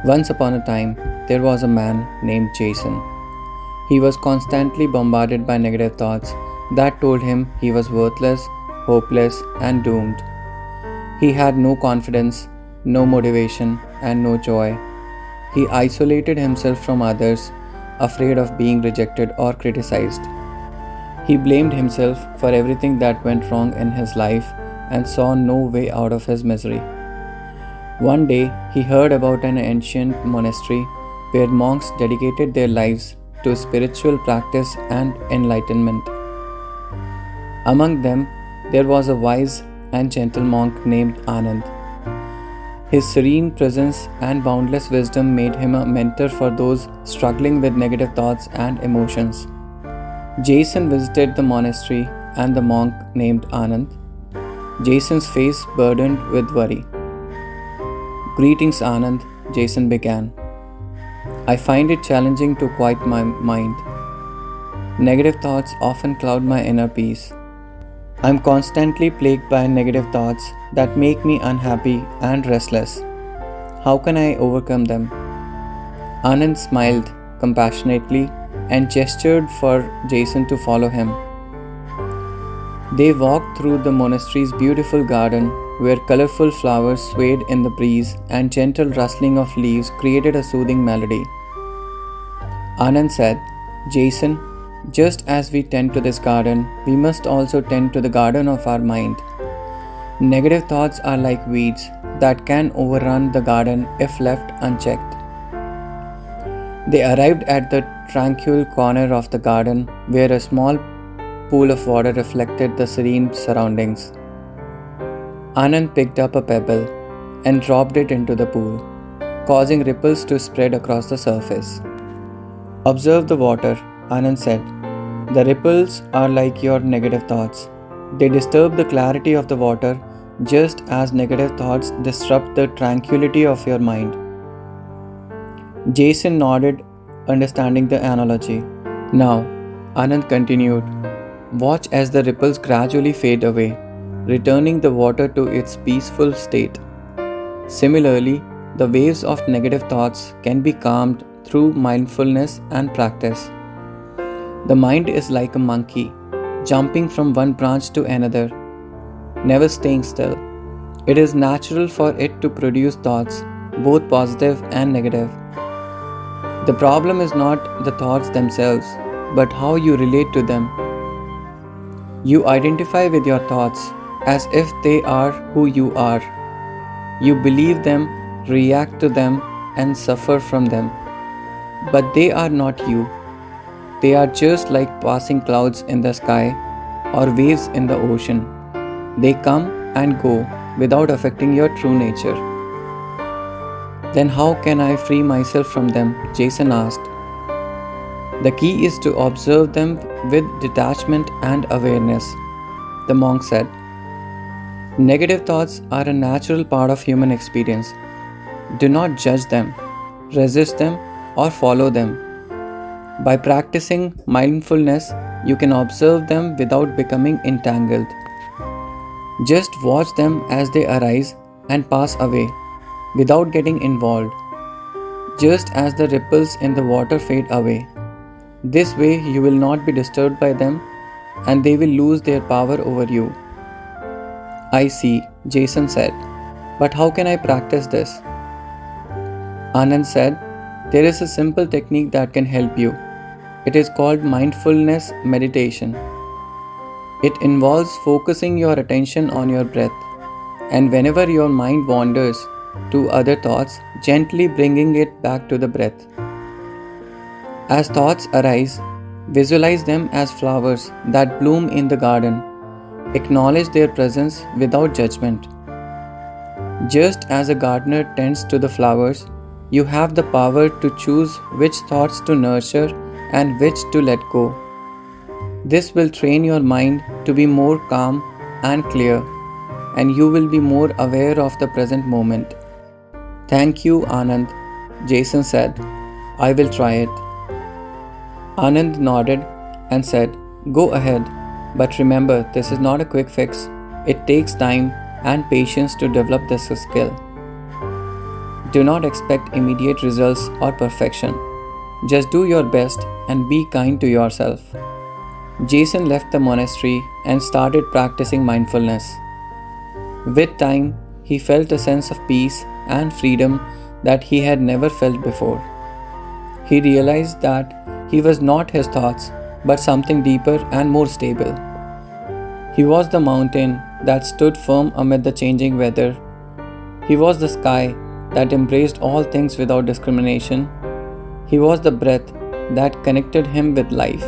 Once upon a time, there was a man named Jason. He was constantly bombarded by negative thoughts that told him he was worthless, hopeless, and doomed. He had no confidence, no motivation, and no joy. He isolated himself from others, afraid of being rejected or criticized. He blamed himself for everything that went wrong in his life and saw no way out of his misery. One day, he heard about an ancient monastery where monks dedicated their lives to spiritual practice and enlightenment. Among them, there was a wise and gentle monk named Anand. His serene presence and boundless wisdom made him a mentor for those struggling with negative thoughts and emotions. Jason visited the monastery and the monk named Anand. Jason's face burdened with worry. "Greetings, Anand," Jason began. "I find it challenging to quiet my mind. Negative thoughts often cloud my inner peace. I'm constantly plagued by negative thoughts that make me unhappy and restless. How can I overcome them?" Anand smiled compassionately and gestured for Jason to follow him. They walked through the monastery's beautiful garden where colorful flowers swayed in the breeze and gentle rustling of leaves created a soothing melody. Anand said, "Jason, just as we tend to this garden, we must also tend to the garden of our mind. Negative thoughts are like weeds that can overrun the garden if left unchecked." They arrived at the tranquil corner of the garden where a small pool of water reflected the serene surroundings. Anand picked up a pebble and dropped it into the pool, causing ripples to spread across the surface. "Observe the water," Anand said. "The ripples are like your negative thoughts. They disturb the clarity of the water just as negative thoughts disrupt the tranquility of your mind." Jason nodded, understanding the analogy. "Now," Anand continued, "watch as the ripples gradually fade away, returning the water to its peaceful state. Similarly, the waves of negative thoughts can be calmed through mindfulness and practice. The mind is like a monkey, jumping from one branch to another, never staying still. It is natural for it to produce thoughts, both positive and negative. The problem is not the thoughts themselves, but how you relate to them. You identify with your thoughts as if they are who you are. You believe them, react to them, and suffer from them. But they are not you. They are just like passing clouds in the sky or waves in the ocean. They come and go without affecting your true nature." "Then how can I free myself from them?" Jason asked. "The key is to observe them with detachment and awareness," the monk said. "Negative thoughts are a natural part of human experience. Do not judge them, resist them, or follow them. By practicing mindfulness, you can observe them without becoming entangled. Just watch them as they arise and pass away, without getting involved, just as the ripples in the water fade away. This way, you will not be disturbed by them and they will lose their power over you." "I see," Jason said. "But how can I practice this?" Anand said, "There is a simple technique that can help you. It is called mindfulness meditation. It involves focusing your attention on your breath, and whenever your mind wanders to other thoughts, gently bringing it back to the breath. As thoughts arise, visualize them as flowers that bloom in the garden. Acknowledge their presence without judgment. Just as a gardener tends to the flowers, you have the power to choose which thoughts to nurture and which to let go. This will train your mind to be more calm and clear, and you will be more aware of the present moment." "Thank you, Anand," Jason said. "I will try it." Anand nodded and said, "Go ahead, but remember, this is not a quick fix. It takes time and patience to develop this skill." Do not expect immediate results or perfection. Just do your best and be kind to yourself. Jason left the monastery and started practicing mindfulness. With time, he felt a sense of peace and freedom that he had never felt before. He realized that he was not his thoughts, but something deeper and more stable. He was the mountain that stood firm amid the changing weather. He was the sky that embraced all things without discrimination. He was the breath that connected him with life.